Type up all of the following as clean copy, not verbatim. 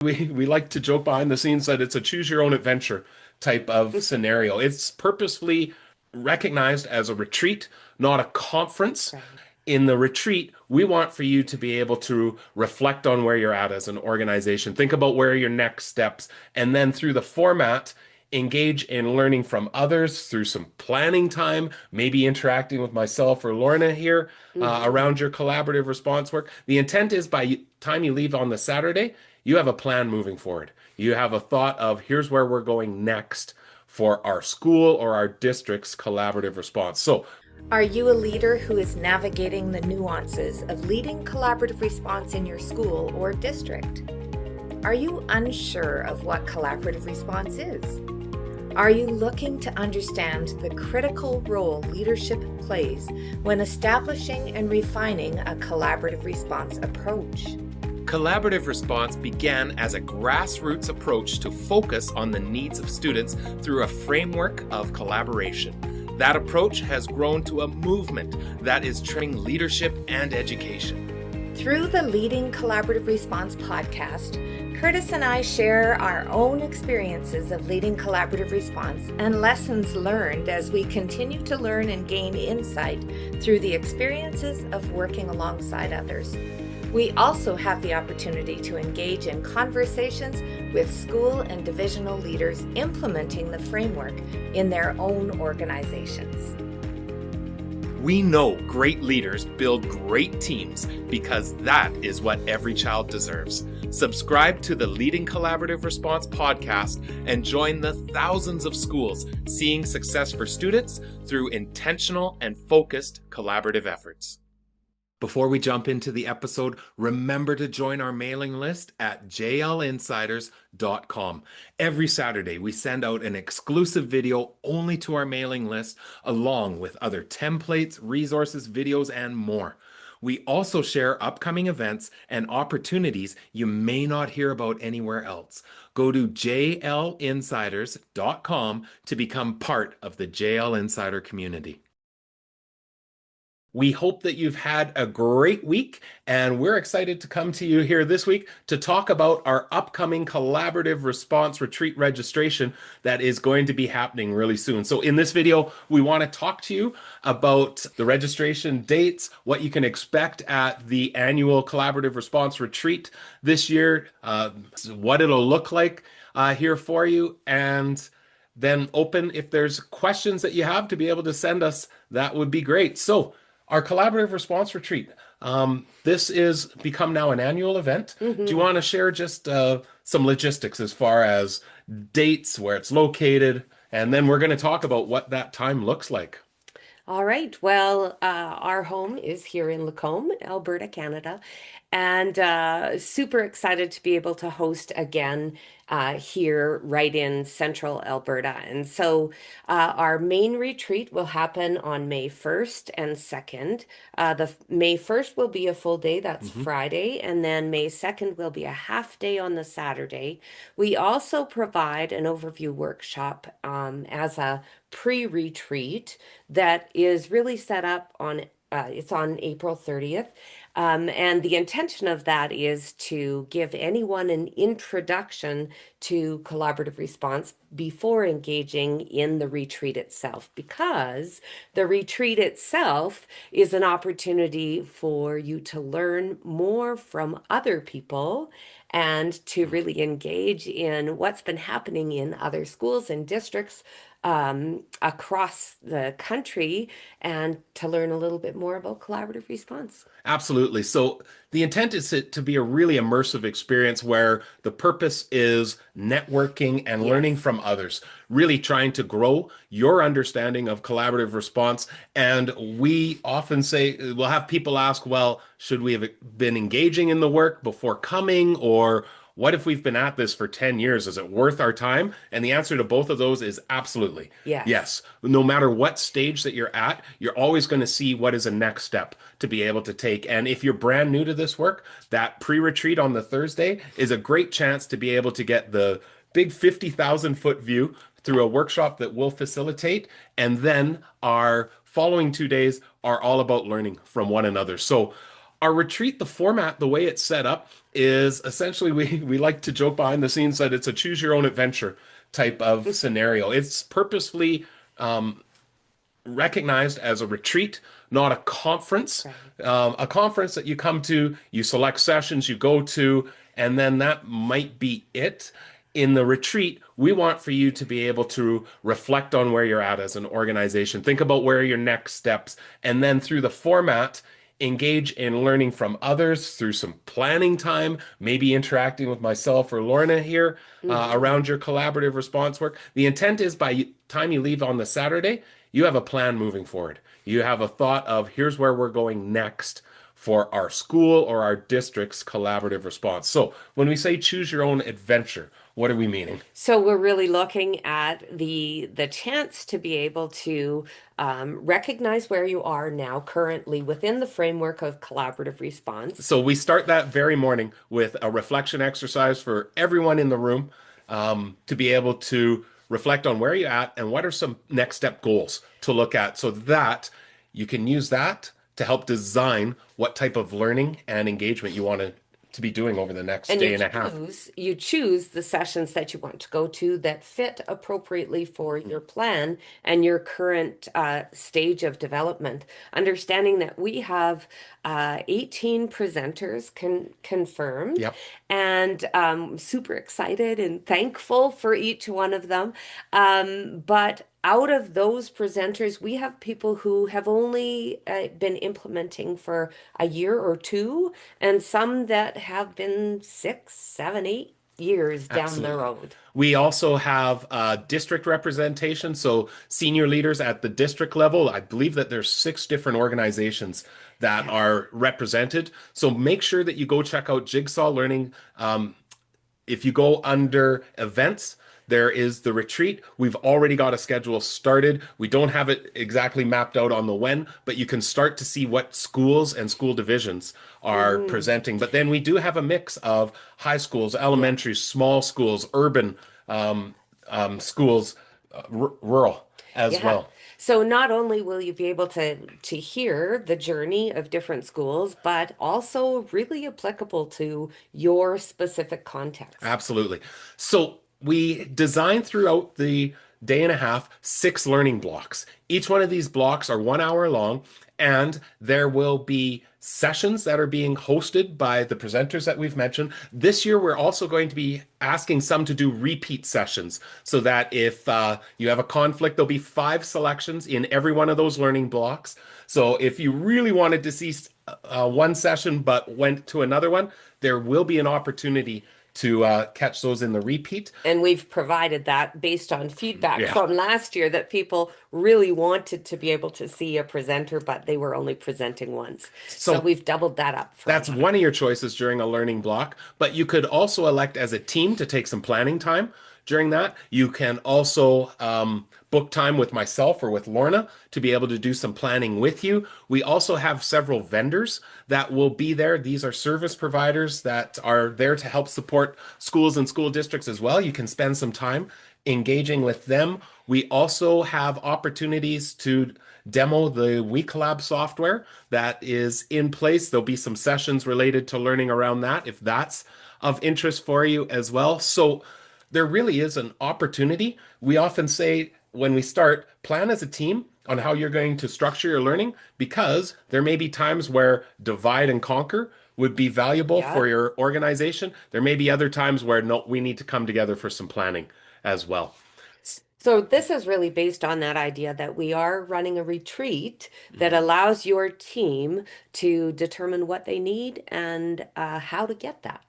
We like to joke behind the scenes that it's a choose your own adventure type of scenario. It's purposefully recognized as a retreat, not a conference. Right. In the retreat, we want for you to be able to reflect on where you're at as an organization, think about where are your next steps, and then through the format, engage in learning from others through some planning time, maybe interacting with myself or Lorna here Hmm. around your collaborative response work. The intent is by time you leave on the Saturday, you have a plan moving forward. You have a thought of here's where we're going next for our school or our district's collaborative response. So Are you a leader who is navigating the nuances of leading collaborative response in your school or district? Are you unsure of what collaborative response is? Are you looking to understand the critical role leadership plays when establishing and refining a collaborative response approach? collaborative response began as a grassroots approach to focus on the needs of students through a framework of collaboration. That approach has grown to a movement that is training leadership and education. Through the Leading Collaborative Response podcast, Curtis and I share our own experiences of leading collaborative response and lessons learned as we continue to learn and gain insight through the experiences of working alongside others. We also have the opportunity to engage in conversations with school and divisional leaders implementing the framework in their own organizations. We know great leaders build great teams because that is what every child deserves. Subscribe to the Leading Collaborative Response podcast and join the thousands of schools seeing success for students through intentional and focused collaborative efforts. Before we jump into the episode, remember to join our mailing list at jlinsiders.com. Every Saturday, we send out an exclusive video only to our mailing list, along with other templates, resources, videos, and more. We also share upcoming events and opportunities you may not hear about anywhere else. Go to jlinsiders.com to become part of the JL Insider community. We hope that you've had a great week, and we're excited to come to you here this week to talk about our upcoming collaborative response retreat registration that is going to be happening really soon. So, in this video, we want to talk to you about the registration dates, what you can expect at the annual collaborative response retreat this year, what it'll look like here for you, and then open if there's questions that you have to be able to send us. That would be great. So, our collaborative response retreat. This is become now an annual event. Do you Mhm. want to share just some logistics as far as dates, where it's located, and then we're going to talk about what that time looks like. All right. Well, our home is here in Lacombe, Alberta, Canada, and super excited to be able to host again here right in central Alberta. And so our main retreat will happen on May 1st and 2nd. May 1st will be a full day, that's Mhm. Friday, and then May 2nd will be a half day on the Saturday. We also provide an overview workshop as a pre-retreat that is really set up on it's on April 30th. And the intention of that is to give anyone an introduction to collaborative response before engaging in the retreat itself, because the retreat itself is an opportunity for you to learn more from other people and to really engage in what's been happening in other schools and districts across the country and to learn a little bit more about collaborative response. Absolutely. So the intent is to be a really immersive experience where the purpose is networking and learning Yes. from others, really trying to grow your understanding of collaborative response. And we often say, we'll have people ask, well, should we have been engaging in the work before coming? Or what if we've been at this for 10 years? Is it worth our time? And the answer to both of those is absolutely. Yes. Yes, no matter what stage that you're at, you're always going to see what is a next step to be able to take. And if you're brand new to this work, that pre-retreat on the Thursday is a great chance to be able to get the big 50,000-foot view through a workshop that we'll facilitate. And then our following 2 days are all about learning from one another. So Our retreat, the format, the way it's set up is essentially we like to joke behind the scenes that it's a choose your own adventure type of scenario. It's purposefully recognized as a retreat, not a conference. Right. A conference that you come to, you select sessions, you go to, and then that might be it. In the retreat, we want for you to be able to reflect on where you're at as an organization, think about where are your next steps, and then through the format, engage in learning from others through some planning time, maybe interacting with myself or Lorna here Hmm. around your collaborative response work. The intent is by time you leave on the Saturday, you have a plan moving forward. You have a thought of here's where we're going next for our school or our district's collaborative response. So when we say choose your own adventure, what are we meaning? So we're really looking at the chance to be able to recognize where you are now currently within the framework of collaborative response. So we start that very morning with a reflection exercise for everyone in the room to be able to reflect on where you're at and what are some next step goals to look at so that you can use that to help design what type of learning and engagement you want to be doing over the next And day and a half. you choose the sessions that you want to go to that fit appropriately for your plan and your current stage of development. Understanding that we have 18 presenters confirmed, Yep, and super excited and thankful for each one of them. But out of those presenters, we have people who have only been implementing for a year or two, and some that have been 6, 7, 8 years down the absolutely. road. We also have district representation, so senior leaders at the district level. I believe that there's 6 different organizations that Yeah. are represented. So make sure that you go check out Jigsaw Learning. If you go under events, there is the retreat. We've already got a schedule started. We don't have it exactly mapped out on the when, but you can start to see what schools and school divisions are Hmm. presenting. But then we do have a mix of high schools, Yeah. elementary, small schools, urban um, schools, rural as Yeah. well. So not only will you be able to hear the journey of different schools, but also really applicable to your specific context. Absolutely. So we designed throughout the day and a half 6 learning blocks. Each one of these blocks are 1 hour long, and there will be sessions that are being hosted by the presenters that we've mentioned. This year, we're also going to be asking some to do repeat sessions so that if you have a conflict, there'll be 5 selections in every one of those learning blocks. So if you really wanted to see one session but went to another one, there will be an opportunity to catch those in the repeat. And we've provided that based on feedback Yeah. from last year that people really wanted to be able to see a presenter, but they were only presenting once. So So we've doubled that up for that's you. one of your choices during a learning block, but you could also elect as a team to take some planning time during that. You can also book time with myself or with Lorna to be able to do some planning with you. We also have several vendors that will be there. These are service providers that are there to help support schools and school districts as well. You can spend some time engaging with them. We also have opportunities to demo the WeCollab software that is in place. There'll be some sessions related to learning around that if that's of interest for you as well. So there really is an opportunity. We often say when we start, plan as a team on how you're going to structure your learning because there may be times where divide and conquer would be valuable for Yeah. your organization. There may be other times where no, we need to come together for some planning as well. So this is really based on that idea that we are running a retreat that Mhm. allows your team to determine what they need and how to get that.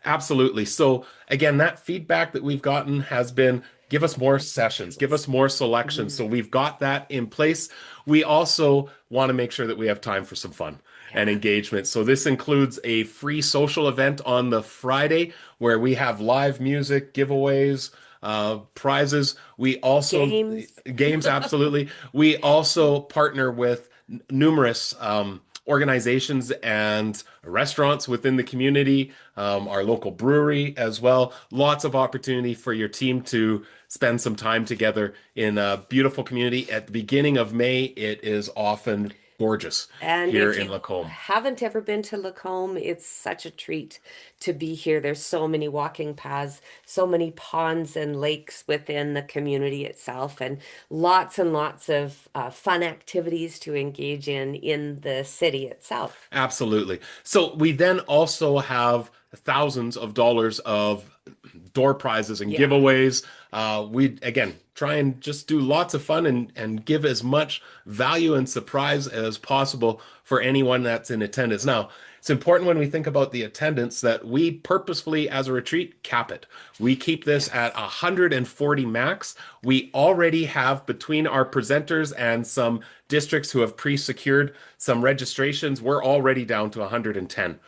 Absolutely. So again, that feedback that we've gotten has been give us more More sessions, give sessions. us more selections. Mhm. So we've got that in place. We also want to make sure that we have time for some fun and Yeah. engagement. So this includes a free social event on the Friday where we have live music, giveaways, prizes. We also Games. games, absolutely. We also partner with numerous organizations and restaurants within the community, our local brewery as well. Lots of opportunity for your team to spend some time together in a beautiful community. At the beginning of May, it is often gorgeous And here if in you Lacombe. haven't ever been to Lacombe, it's such a treat to be here. There's so many walking paths, so many ponds and lakes within the community itself, and lots of fun activities to engage in the city itself. Absolutely. So we then also have thousands of dollars of door prizes and Yeah. giveaways. We again try and just do lots of fun and give as much value and surprise as possible for anyone that's in attendance. Now, it's important when we think about the attendance that we purposefully, as a retreat, cap it. We keep this at Yes. 140 max. We already have, between our presenters and some districts who have pre-secured some registrations, we're already down to 110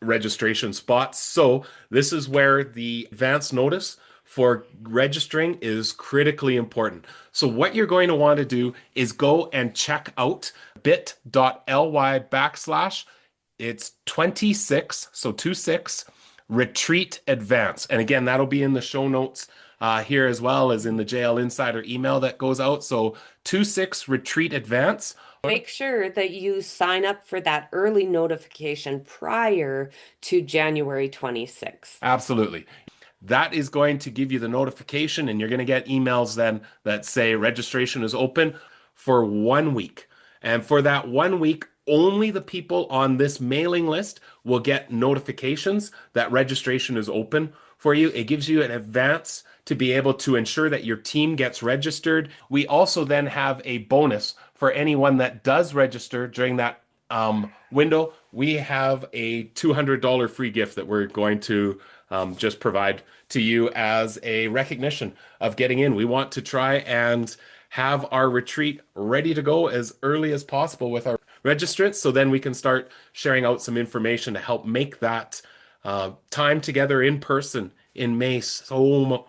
registration spots. So this is where the advance notice for registering is critically important. So what you're going to want to do is go and check out bit.ly/ it's 26, so 26 retreat advance. And again, that'll be in the show notes here as well as in the JL Insider email that goes out. So 26 retreat advance. Make sure that you sign up for that early notification prior to January 26th. Absolutely. That is going to give you the notification, and you're going to get emails then that say registration is open for 1 week. And for that 1 week, only the people on this mailing list will get notifications that registration is open for you. It gives you an advance to be able to ensure that your team gets registered. We also then have a bonus for anyone that does register during that window. We have a $200 free gift that we're going to just provide to you as a recognition of getting in. We want to try and have our retreat ready to go as early as possible with our registrants, so then we can start sharing out some information to help make that time together in person in May so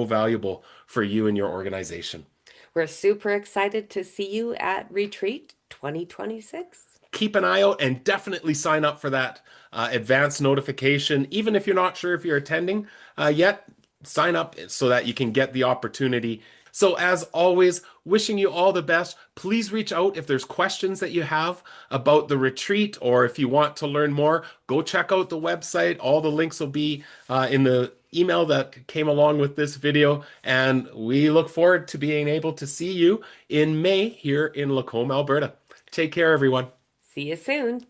valuable for you and your organization. We're super excited to see you at Retreat 2026. Keep an eye out and definitely sign up for that advance notification. Even if you're not sure if you're attending yet, sign up so that you can get the opportunity. So as always, wishing you all the best. Please reach out if there's questions that you have about the retreat, or if you want to learn more, go check out the website. All the links will be in the email that came along with this video. And we look forward to being able to see you in May here in Lacombe, Alberta. Take care, everyone. See you soon.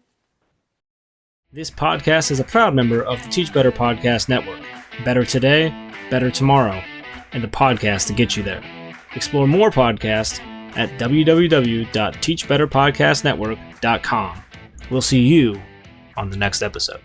This podcast is a proud member of the Teach Better Podcast Network. Better today, better tomorrow, and the podcast to get you there. Explore more podcasts at www.teachbetterpodcastnetwork.com. We'll see you on the next episode.